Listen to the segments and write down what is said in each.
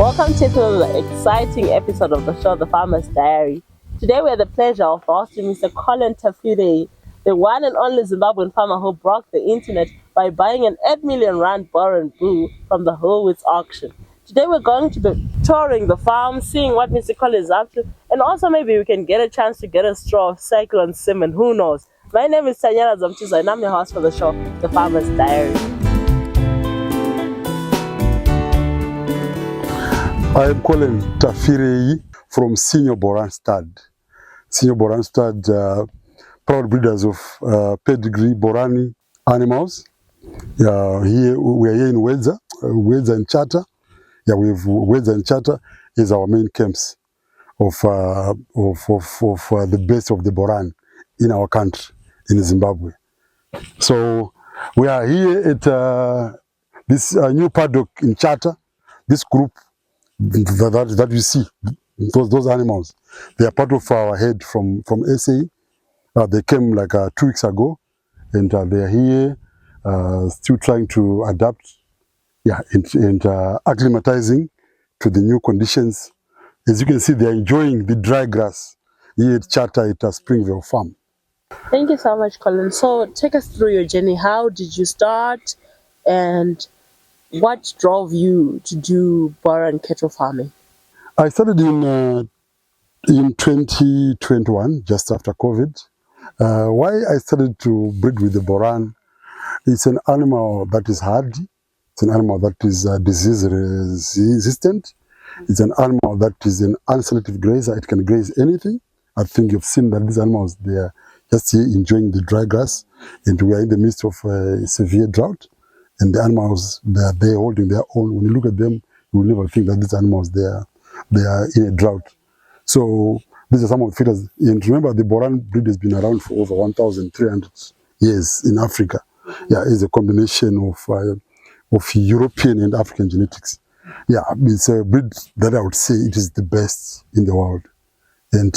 Welcome to another exciting episode of the show, The Farmer's Diary. Today we have the pleasure of hosting Mr. Collen Tafireyi, the one and only Zimbabwean farmer who broke the internet by buying an 8 million rand Boran bull from the Woolworths auction. Today we're going to be touring the farm, seeing what Mr. Collen is up to, and also maybe we can get a chance to get a straw of Cyclone Sim, and who knows. My name is Tanyana Zomtiza and I'm your host for the show, The Farmer's Diary. I am Collen Tafireyi from Sinyo Boran Stud. Sinyo Boran Stud, proud breeders of pedigree Borani animals. We are here in Wedza and Chata. We have Wedza and Chata is our main camps of the best of the Boran in our country, in Zimbabwe. So we are here at this new paddock in Chata. This group that you see, those animals, they are part of our head from SA. They came like 2 weeks ago, and they are here still trying to adapt, and acclimatizing to the new conditions. As you can see, they are enjoying the dry grass here at Chata at Springville Farm. Thank you so much, Collen. So take us through your journey. How did you start, and what drove you to do Boran cattle farming? I started in 2021, just after COVID. Why I started to breed with the Boran, it's an animal that is hardy. It's an animal that is disease resistant. It's an animal that is an unselective grazer. It can graze anything. I think you've seen that these animals, they are just here enjoying the dry grass, and we are in the midst of a severe drought. And the animals, they are there holding their own. When you look at them, you will never think that these animals, they are in a drought. So these are some of the feeders. And remember, the Boran breed has been around for over 1,300 years in Africa. It's a combination of European and African genetics. It's a breed that I would say it is the best in the world. And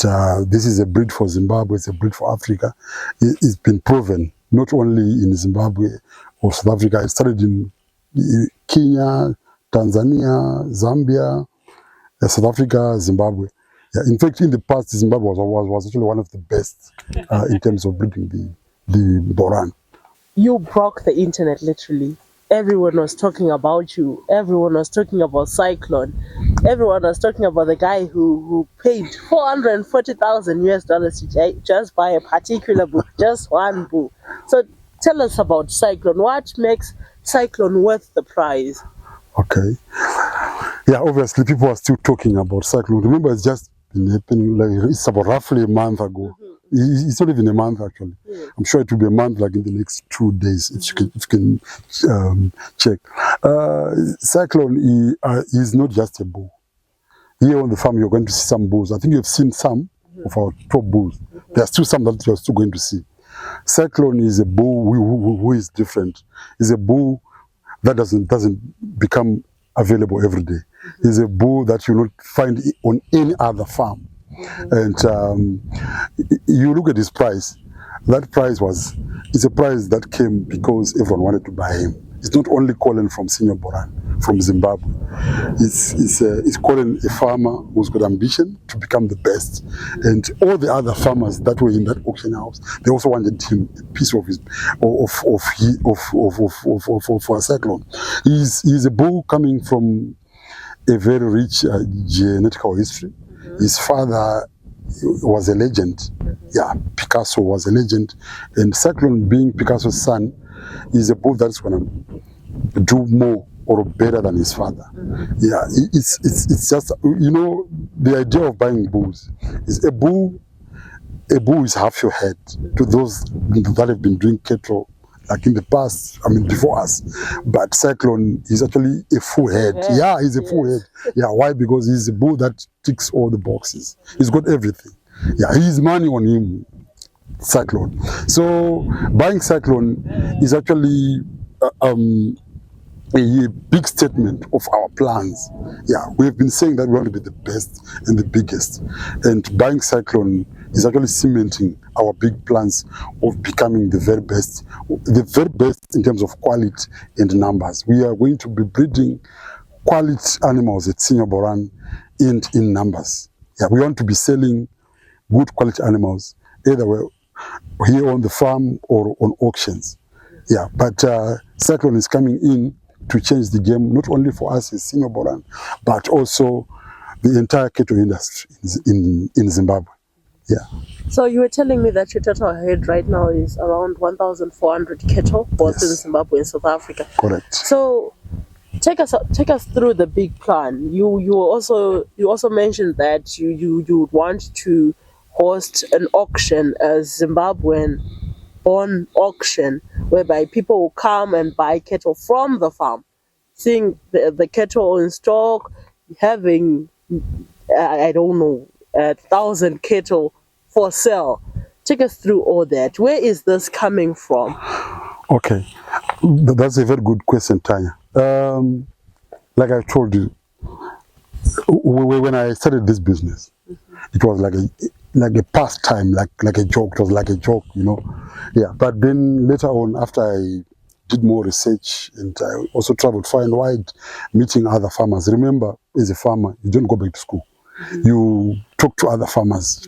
this is a breed for Zimbabwe. It's a breed for Africa. It's been proven not only in Zimbabwe or South Africa. It started in Kenya, Tanzania, Zambia, South Africa, Zimbabwe. In fact, in the past, Zimbabwe was actually one of the best in terms of breeding the Boran. You broke the internet, literally. Everyone was talking about you. Everyone was talking about Cyclone. Everyone was talking about the guy who paid $440,000 to just buy a particular book, just one book. So tell us about Cyclone. What makes Cyclone worth the price? Okay. Obviously people are still talking about Cyclone. Remember, it's just been happening, it's about roughly a month ago. It's not even a month, actually. I'm sure it will be a month, like in the next 2 days, if you can check. Cyclone is not just a bull. Here on the farm, you're going to see some bulls. I think you've seen some of our top bulls. There are still some that you're still going to see. Cyclone is a bull who is different. It's a bull that doesn't become available every day. It's a bull that you will not find on any other farm. And you look at his price. That price it's a price that came because everyone wanted to buy him. It's not only Collen from Sinyo Boran, from Zimbabwe. It's Collen, a farmer who's got ambition to become the best. And all the other farmers that were in that auction house, they also wanted him a piece of his for a Cyclone. He's a bull coming from a very rich genetical history. His father was a legend. Picasso was a legend. And Cyclone, being Picasso's son, is a bull that's going to do more or better than his father. It's just, the idea of buying bulls is a bull is half your head. To those that have been doing cattle like in the past, before us. But Cyclone is actually a full head. He's a full head. Why? Because he's a bull that ticks all the boxes. He's got everything. He's money on him, Cyclone. So buying Cyclone is actually a big statement of our plans. We've been saying that we want to be the best and the biggest. And buying Cyclone is actually cementing our big plans of becoming the very best in terms of quality and numbers. We are going to be breeding quality animals at Sinyo Boran in numbers. Yeah, we want to be selling good quality animals, either we're here on the farm or on auctions. Yeah, but Cyclone is coming in to change the game, not only for us as Sinyo Boran, but also the entire cattle industry in Zimbabwe. Yeah. So you were telling me that your total head right now is around 1,400 cattle, both in Yes. Zimbabwe and South Africa. Correct. So take us through the big plan. You also mentioned that you want to host an auction, a Zimbabwean born auction, whereby people will come and buy cattle from the farm, seeing the cattle in stock, having I don't know, 1,000 cattle for sale. Take us through all that. Where is this coming from? Okay, that's a very good question, Tanya. Like I told you, when I started this business, it was like a pastime, like a joke. It was like a joke, you know. Yeah, but then later on, after I did more research and I also traveled far and wide, meeting other farmers. Remember, as a farmer, you don't go back to school. You talk to other farmers.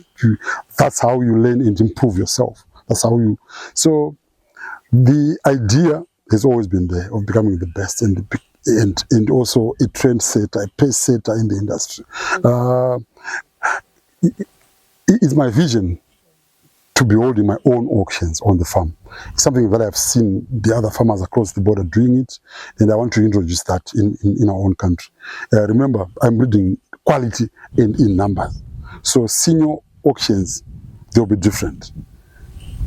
That's how you learn and improve yourself. That's how you. So the idea has always been there of becoming the best and also a trendsetter, a pace setter in the industry. It's my vision to be holding my own auctions on the farm. It's something that I've seen the other farmers across the border doing it, and I want to introduce that in our own country. Remember, I'm breeding quality in numbers. So senior auctions, they'll be different.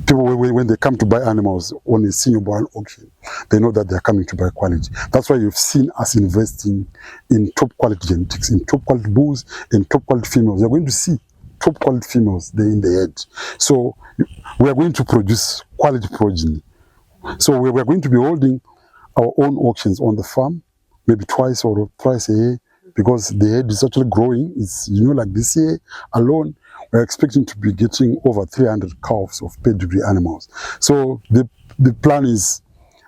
People, when they come to buy animals on a Sinyo Boran auction, they know that they're coming to buy quality. That's why you've seen us investing in top quality genetics, in top quality bulls, in top quality females. You're going to see top quality females there in the head. So we are going to produce quality progeny. So we are going to be holding our own auctions on the farm, maybe twice or thrice a year, because the head is actually growing. It's, you know, like this year alone, we're expecting to be getting over 300 calves of pedigree animals. So the plan is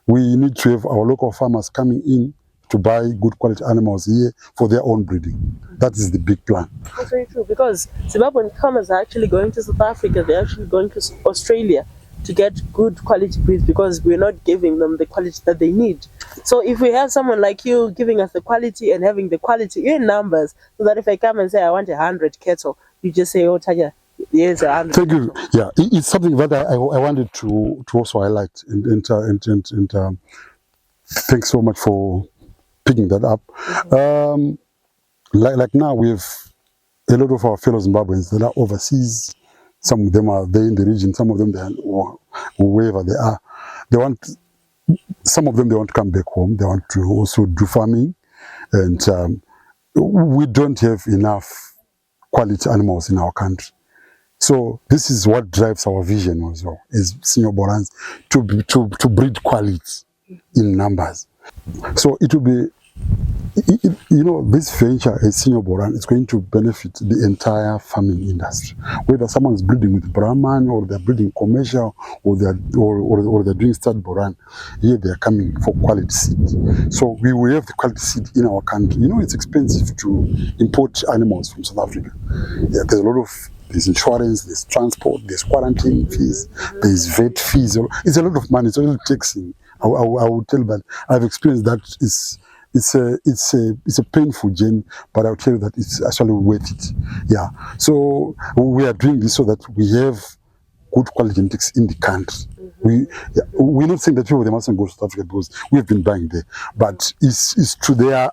we need to have our local farmers coming in to buy good quality animals here for their own breeding. That is the big plan. That's very true, because Zimbabwean farmers are actually going to South Africa, they're actually going to Australia to get good quality breeds, because we're not giving them the quality that they need. So if we have someone like you giving us the quality and having the quality in numbers, so that if I come and say I want 100 cattle, you just say, oh Tanya, here's 100. Thank you. Yeah, it's something that I wanted to also highlight, and thanks so much for picking that up. Like now we have a lot of our fellow Zimbabweans that are overseas. Some of them are there in the region. Some of them they are wherever they are. Some of them they want to come back home. They want to also do farming, and we don't have enough quality animals in our country. So this is what drives our vision also as Sinyo Borans, to breed quality in numbers. So it will be, you know, this venture as Sinyo Boran is going to benefit the entire farming industry. Whether someone is breeding with Brahman, or they're breeding commercial, or they're doing stud Boran, here they are coming for quality seed. So we will have the quality seed in our country. You know, it's expensive to import animals from South Africa. Yeah, there's insurance, there's transport, there's quarantine fees, there's vet fees. It's a lot of money. It's really taxing. I would tell that I've experienced that. It's a painful journey, but I'll tell you that it's actually worth it. Yeah. So we are doing this so that we have good quality genetics in the country. We're not saying that people, they mustn't go to South Africa because we've been buying there, but it's to their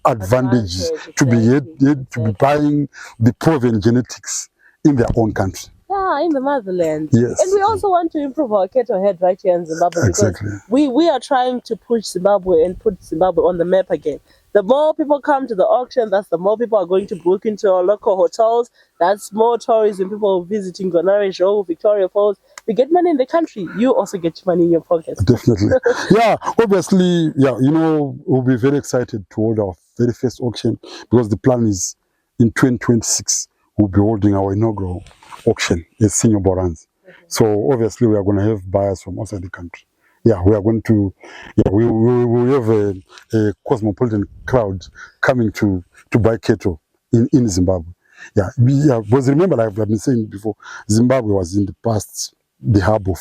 advantage to be buying the proven genetics in their own country. Yeah, in the motherland. Yes. And we also want to improve our cattle head right here in Zimbabwe, Exactly. because we are trying to push Zimbabwe and put Zimbabwe on the map again. The more people come to the auction, that's the more people are going to book into our local hotels. That's more tourism, people visiting Gonare Show, Victoria Falls. We get money in the country. You also get money in your pocket. Definitely. Yeah, obviously, yeah, you know, we'll be very excited to hold our very first auction, because the plan is in 2026, we'll be holding our inaugural auction as Sinyo Borans. So obviously we are going to have buyers from outside the country. Yeah, we are going to, yeah, we have a cosmopolitan crowd coming to buy cattle in Zimbabwe. Yeah, because remember, like I've been saying before, Zimbabwe was in the past the hub of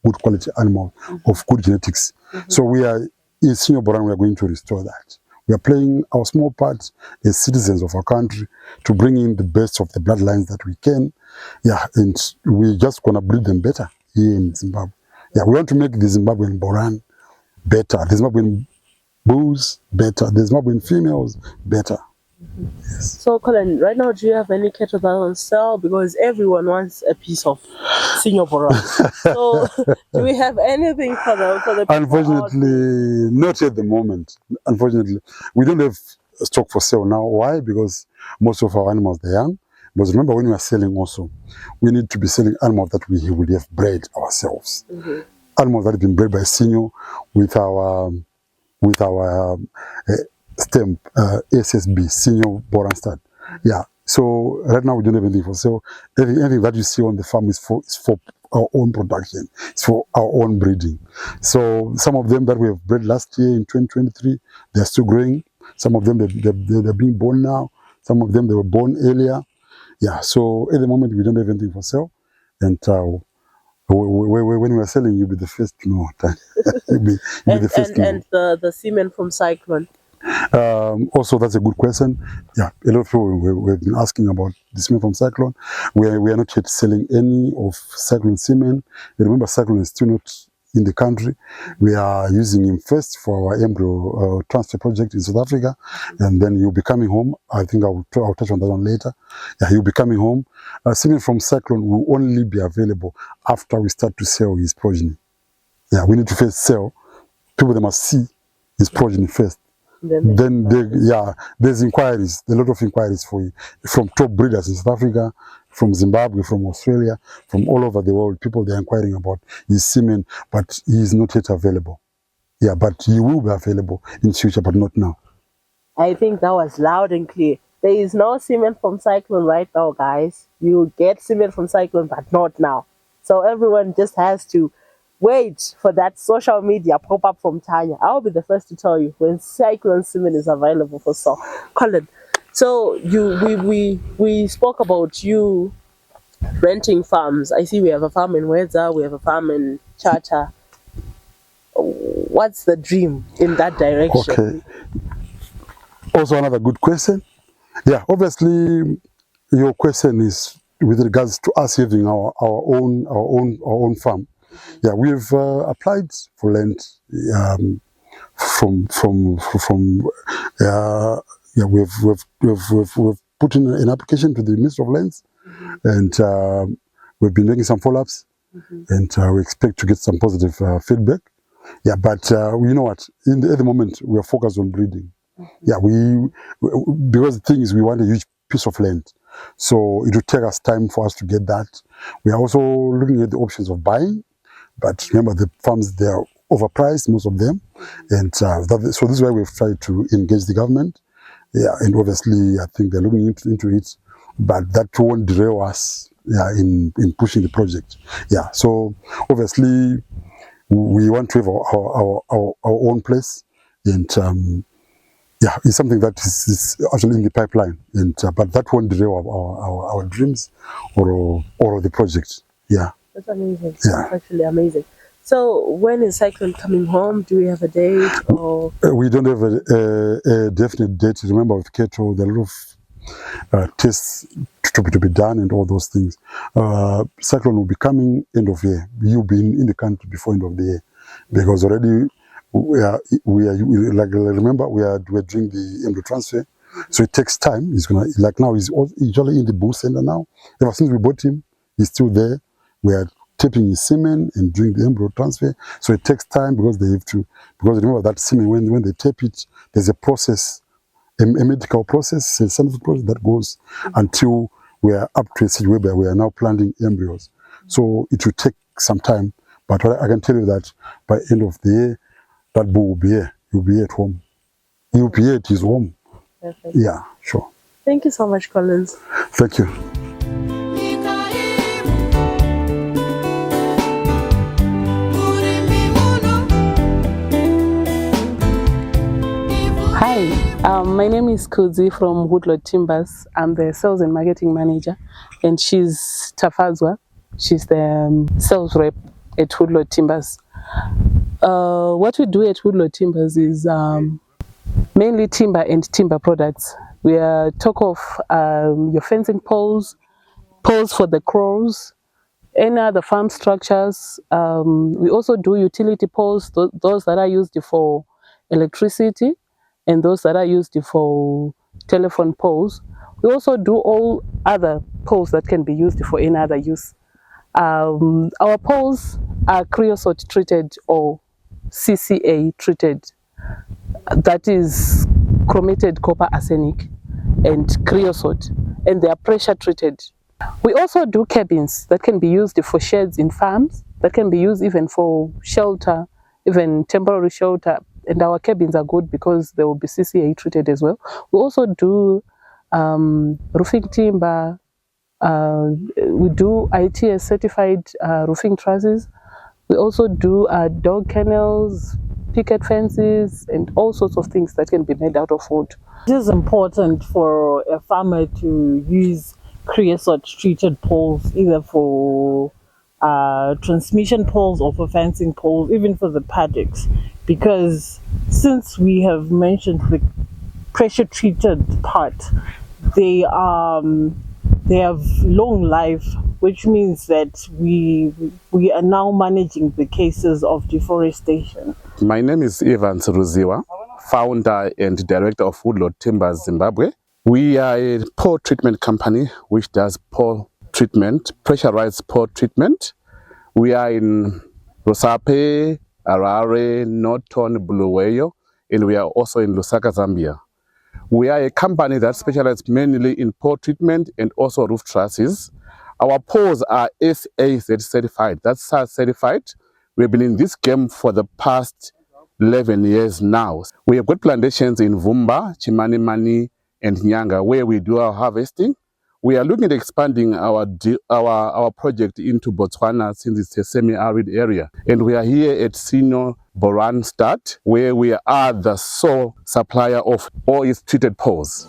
good quality animal, of good genetics. So we are, in Sinyo Boran, we are going to restore that. We are playing our small part as citizens of our country to bring in the best of the bloodlines that we can. Yeah, and we're just going to breed them better here in Zimbabwe. Yeah, we want to make the Zimbabwean Boran better, the Zimbabwean bulls better, the Zimbabwean females better. Yes. So, Colin, right now, do you have any cattle that on sale? Because everyone wants a piece of Sinyo Boran. So, do we have anything for the people? Unfortunately, not at the moment. Unfortunately, we don't have stock for sale now. Why? Because most of our animals are young. But remember, when we are selling also, we need to be selling animals that we would have bred ourselves. Animals that have been bred by Sinyo with our stamp SSB, Sinyo Boran Stud. Yeah. So right now we don't have anything for sale. Anything that you see on the farm is for our own production. It's for our own breeding. So some of them that we have bred last year in 2023, they're still growing. Some of them they're being born now. Some of them they were born earlier. Yeah. So at the moment we don't have anything for sale, and when we are selling, you'll be the first to know. you'll be the first to know. And the semen from Cyclone. Also, that's a good question. Yeah, a lot of people have been asking about the semen from Cyclone. We are not yet selling any of Cyclone semen. Remember, Cyclone is still not in the country. We are using him first for our embryo transfer project in South Africa, and then he'll be coming home. I think I'll touch on that one later. Yeah, he'll be coming home. Semen from Cyclone will only be available after we start to sell his progeny. Yeah, we need to first sell. People, they must see his progeny first. Then there's inquiries, a lot of inquiries for you from top breeders in South Africa, from Zimbabwe, from Australia, from all over the world. People, they're inquiring about his semen, but he is not yet available. Yeah, but he will be available in future, but not now. I think that was loud and clear. There is no semen from Cyclone right now, guys. You get semen from Cyclone, but not now. So everyone just has to wait for that social media pop-up from Tanya. I'll be the first to tell you when Cyclone semen is available for sale. Colin, so we spoke about you renting farms. I see we have a farm in Weza, we have a farm in Chacha. What's the dream in that direction? Okay. Also another good question. Yeah, obviously your question is with regards to us having our own farm. Yeah, we've applied for land from we've put in an application to the Ministry of Lands, and we've been making some follow-ups, and we expect to get some positive feedback. Yeah, but you know what? At the moment, we are focused on breeding. Yeah, because the thing is, we want a huge piece of land, so it will take us time for us to get that. We are also looking at the options of buying. But remember, the farms, they are overpriced, most of them. And so this is why we've tried to engage the government. Yeah, and obviously, I think they're looking into it. But that won't derail us in pushing the project. Yeah, so obviously, we want to have our own place. And yeah, it's something that is actually in the pipeline. And but that won't derail our dreams or the project. Yeah. That's amazing. Yeah. That's actually amazing. So when is Cyclone coming home? Do we have a date? Or we don't have a definite date. Remember, with cattle, there are a lot of tests to be done and all those things. Cyclone will be coming end of year. You'll be in the country before end of the year, because already we are like, remember, we're doing the embryo transfer, so it takes time. He's gonna, like, now he's usually in the bull center now. Ever since we bought him, he's still there. We are tapping his semen and doing the embryo transfer, so it takes time because they have to. Because remember that semen, when they tap it, there's a process, a medical process, a scientific process that goes until we are up to a stage where we are now planting embryos. So it will take some time, but I can tell you that by end of the year, that bull will be here. He'll be at home. He'll be at his home. Perfect. Yeah, sure. Thank you so much, Collins. Thank you. Hi, my name is Kuzi from Woodlot Timbers. I'm the sales and marketing manager, and she's Tafazwa. She's the sales rep at Woodlot Timbers. What we do at Woodlot Timbers is mainly timber and timber products. We talk of your fencing poles, poles for the crows, any other farm structures. We also do utility poles, those that are used for electricity and those that are used for telephone poles. We also do all other poles that can be used for any other use. Our poles are creosote treated or CCA treated, that is chromated copper arsenic and creosote, and they are pressure treated. We also do cabins that can be used for sheds in farms, that can be used even for shelter, even temporary shelter. And our cabins are good because they will be CCA treated as well. We also do roofing timber. We do ITS certified roofing trusses. We also do dog kennels, picket fences, and all sorts of things that can be made out of wood. It is important for a farmer to use creosote treated poles either for transmission poles or for fencing poles, even for the paddocks, because since we have mentioned the pressure treated part, they have long life, which means that we are now managing the cases of deforestation. My name is Evans Ruziwa, founder and director of Woodlot Timbers Zimbabwe. We are a pore treatment company which does pore treatment, pressurized pore treatment. We are in Rusape, Harare, Norton, Bulawayo, and we are also in Lusaka, Zambia. We are a company that specializes mainly in pore treatment and also roof trusses. Our pores are SAZ certified. That's SAZ certified. We've been in this game for the past 11 years now. We have got plantations in Vumba, Chimanimani, and Nyanga where we do our harvesting. We are looking at expanding our project into Botswana since it's a semi-arid area. And we are here at Sinyo Boran Stud where we are the sole supplier of all its treated pores.